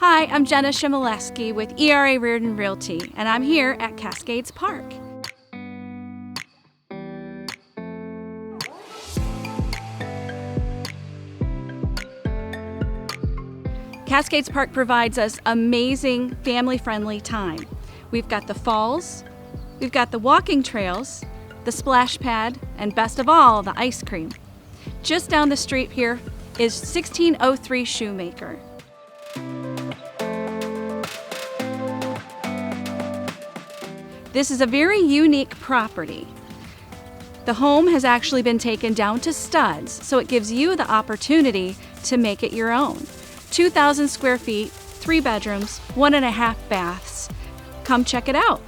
Hi, I'm Jenna Shimoleski with ERA Reardon Realty, and I'm here at Cascade Park. Cascade Park provides us amazing family-friendly time. We've got the falls, we've got the walking trails, the splash pad, and best of all, the ice cream. Just down the street here is 1603 Shoemaker. This is a very unique property. The home has actually been taken down to studs, so it gives you the opportunity to make it your own. 2,000 square feet, 3 bedrooms, 1.5 baths. Come check it out.